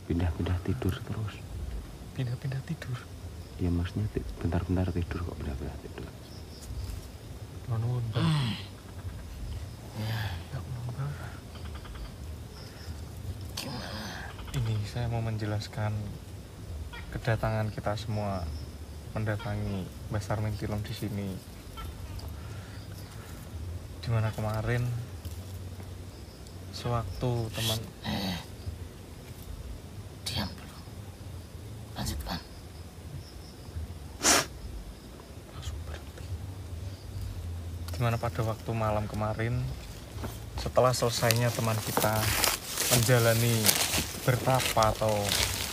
Pindah-pindah tidur terus. Pindah-pindah tidur? Ya maksudnya bentar-bentar tidur kok pindah-pindah tidur. Nuwun, Mbah. Ya Allah, Mbah. Ini saya mau menjelaskan kedatangan kita semua mendatangi Mbah Sarmin Tilem di sini. Dimana kemarin sewaktu teman diam dulu, lanjutkan. Langsung berhenti. Dimana pada waktu malam kemarin, setelah selesainya teman kita menjalani bertapa atau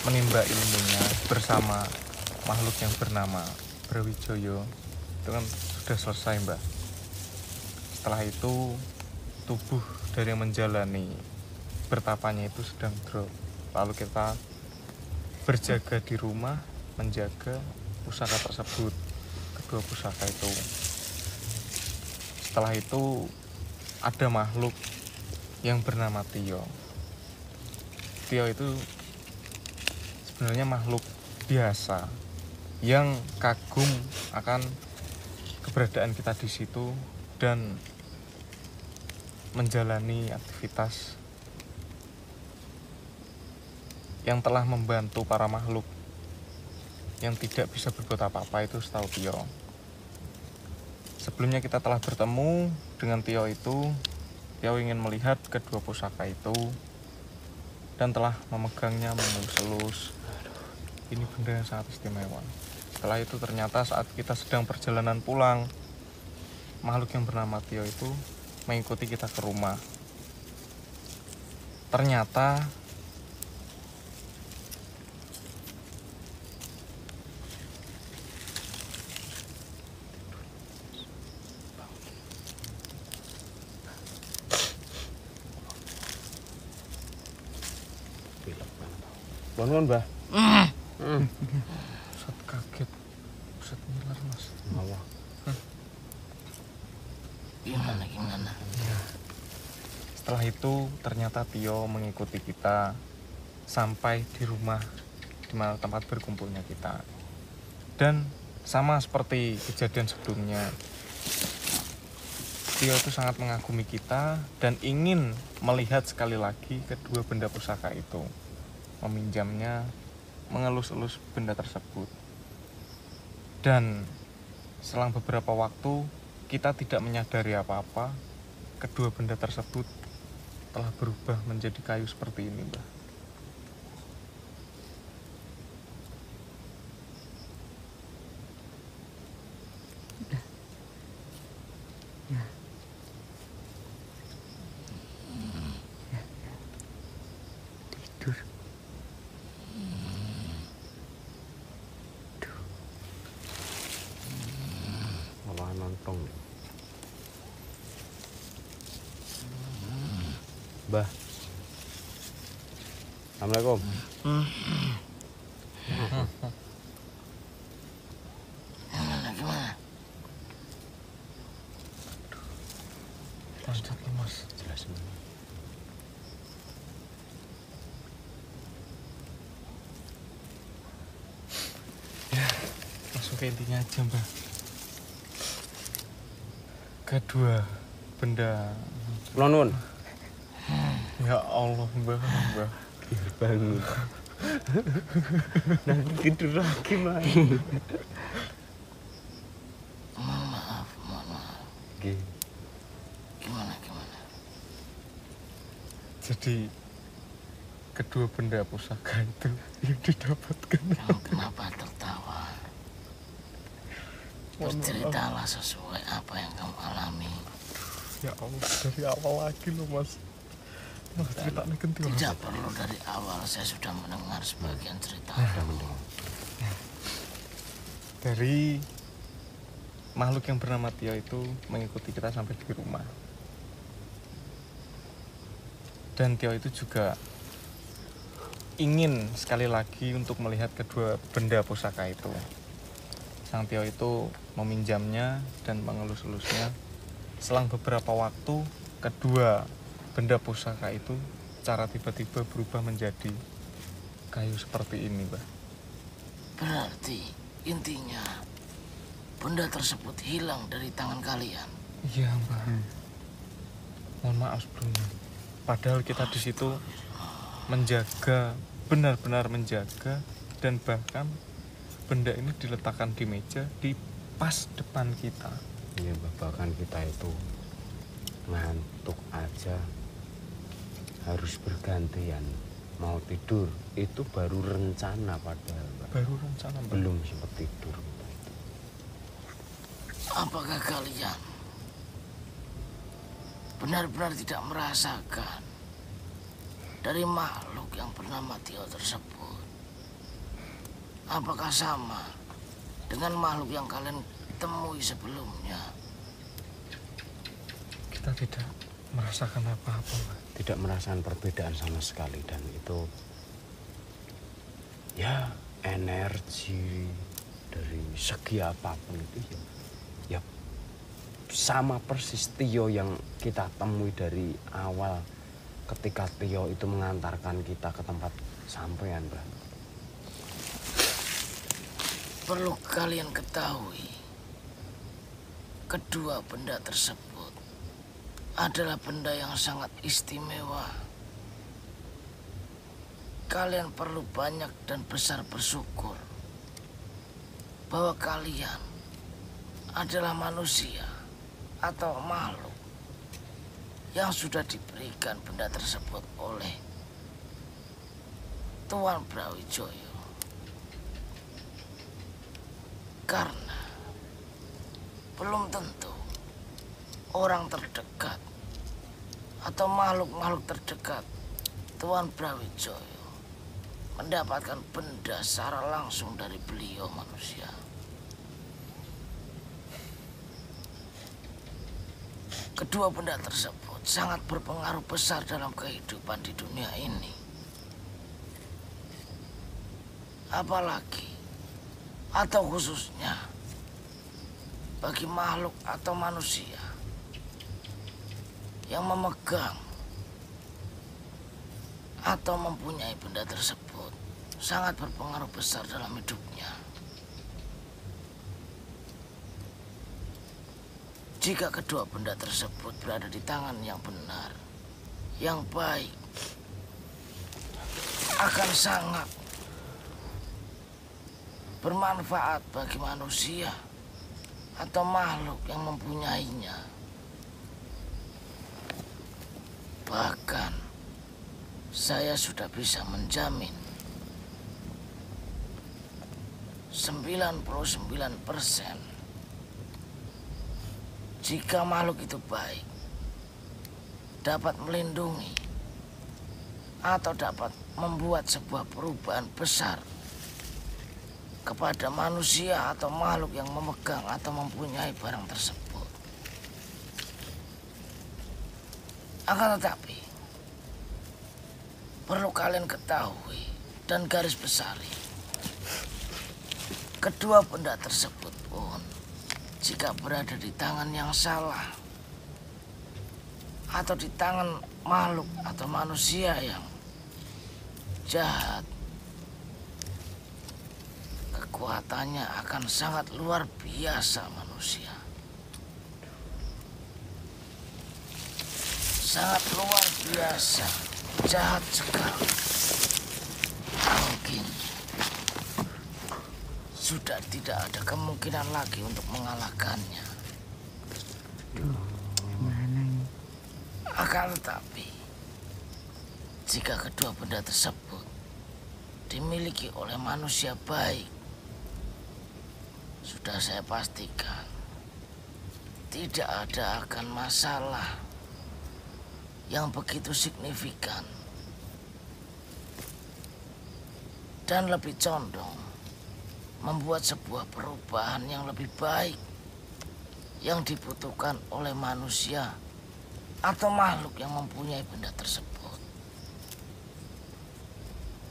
menimba ilmunya bersama makhluk yang bernama Brawijaya, itu kan sudah selesai, Mbak. Setelah itu tubuh dari yang menjalani bertapanya itu sedang drop. Lalu kita berjaga di rumah, menjaga pusaka tersebut, kedua pusaka itu. Setelah itu ada makhluk yang bernama Tio. Tio itu sebenarnya makhluk biasa yang kagum akan keberadaan kita di situ dan menjalani aktivitas yang telah membantu para makhluk yang tidak bisa berbuat apa-apa itu setahu Tio. Sebelumnya kita telah bertemu dengan Tio itu. Tio ingin melihat kedua pusaka itu dan telah memegangnya mengelus-elus. Ini benda yang sangat istimewa. Setelah itu ternyata saat kita sedang perjalanan pulang, makhluk yang bernama Tio itu mengikuti kita ke rumah. Ternyata Nuwun, Mbah. Ustaz kaget, Ustaz ngiler, Mas. Allah. Gimana? Setelah itu ternyata Tio mengikuti kita sampai di rumah di mana tempat berkumpulnya kita. Dan sama seperti kejadian sebelumnya, Tio itu sangat mengagumi kita dan ingin melihat sekali lagi kedua benda pusaka itu, meminjamnya, mengelus-elus benda tersebut. Dan selang beberapa waktu kita tidak menyadari apa-apa, kedua benda tersebut telah berubah menjadi kayu seperti ini, Mbah. Tidur. Malah nonton. Mbah. Assalamualaikum. Gimana? Lanjut nih, Mas. Jelasin. Langsung ke intinya aja, Mbah. Kedua benda. Nuwun. Ya Allah, Mbah. Bangun. Nanti tidur lagi, Mas. Mohon maaf. Oke. Gimana? Jadi kedua benda pusaka itu yang didapatkan. Kamu kenapa tertawa? Berceritalah sesuai apa yang kamu alami. Ya Allah, dari awal lagi loh, Mas. Mas ceritanya ganti, Mas. Tidak perlu dari awal, saya sudah mendengar sebagian cerita. Dari makhluk yang bernama Tio itu mengikuti kita sampai di rumah. Dan Tio itu juga ingin sekali lagi untuk melihat kedua benda pusaka itu. Sang Tio itu meminjamnya dan mengelus-elusnya. Selang beberapa waktu, kedua benda pusaka itu secara tiba-tiba berubah menjadi kayu seperti ini, Mbah. Berarti intinya benda tersebut hilang dari tangan kalian. Iya, Mbah. Mohon maaf sebelumnya. Padahal kita di situ menjaga, benar-benar menjaga, dan bahkan benda ini diletakkan di meja di pas depan kita. Iya, Mbak, bahkan kita itu ngantuk aja harus bergantian. Mau tidur itu baru rencana padahal, Mbak. Baru rencana, Mbak. Belum sempat tidur. Apakah kalian benar-benar tidak merasakan dari makhluk yang bernama Tio tersebut? Apakah sama dengan makhluk yang kalian temui sebelumnya? Kita tidak merasakan apa-apa, Mbak. Tidak merasakan perbedaan sama sekali, dan itu ya energi dari segi apapun itu ya sama persis Tio yang kita temui dari awal ketika Tio itu mengantarkan kita ke tempat sampean, Mbak. Perlu kalian ketahui, kedua benda tersebut adalah benda yang sangat istimewa. Kalian perlu banyak dan besar bersyukur bahwa kalian adalah manusia atau makhluk yang sudah diberikan benda tersebut oleh Tuan Brawijaya. Karena belum tentu orang terdekat atau makhluk-makhluk terdekat Tuan Brawijaya mendapatkan benda secara langsung dari beliau manusia. Kedua benda tersebut sangat berpengaruh besar dalam kehidupan di dunia ini. Apalagi atau khususnya bagi makhluk atau manusia yang memegang atau mempunyai benda tersebut sangat berpengaruh besar dalam hidupnya. Jika kedua benda tersebut berada di tangan yang benar, yang baik, akan sangat bermanfaat bagi manusia atau makhluk yang mempunyainya. Bahkan saya sudah bisa menjamin 99% jika makhluk itu baik, dapat melindungi atau dapat membuat sebuah perubahan besar kepada manusia atau makhluk yang memegang atau mempunyai barang tersebut. Akan tetapi, perlu kalian ketahui dan garis besari, kedua benda tersebut pun jika berada di tangan yang salah atau di tangan makhluk atau manusia yang jahat, kekuatannya akan sangat luar biasa manusia. Sangat luar biasa, jahat sekali. Mungkin sudah tidak ada kemungkinan lagi untuk mengalahkannya. Akan tetapi, jika kedua benda tersebut dimiliki oleh manusia baik, sudah saya pastikan tidak ada akan masalah yang begitu signifikan dan lebih condong membuat sebuah perubahan yang lebih baik yang dibutuhkan oleh manusia atau makhluk yang mempunyai benda tersebut.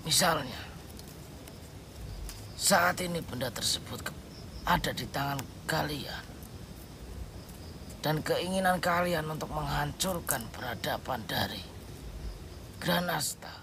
Misalnya, saat ini benda tersebut ada di tangan kalian dan keinginan kalian untuk menghancurkan peradaban dari Granasta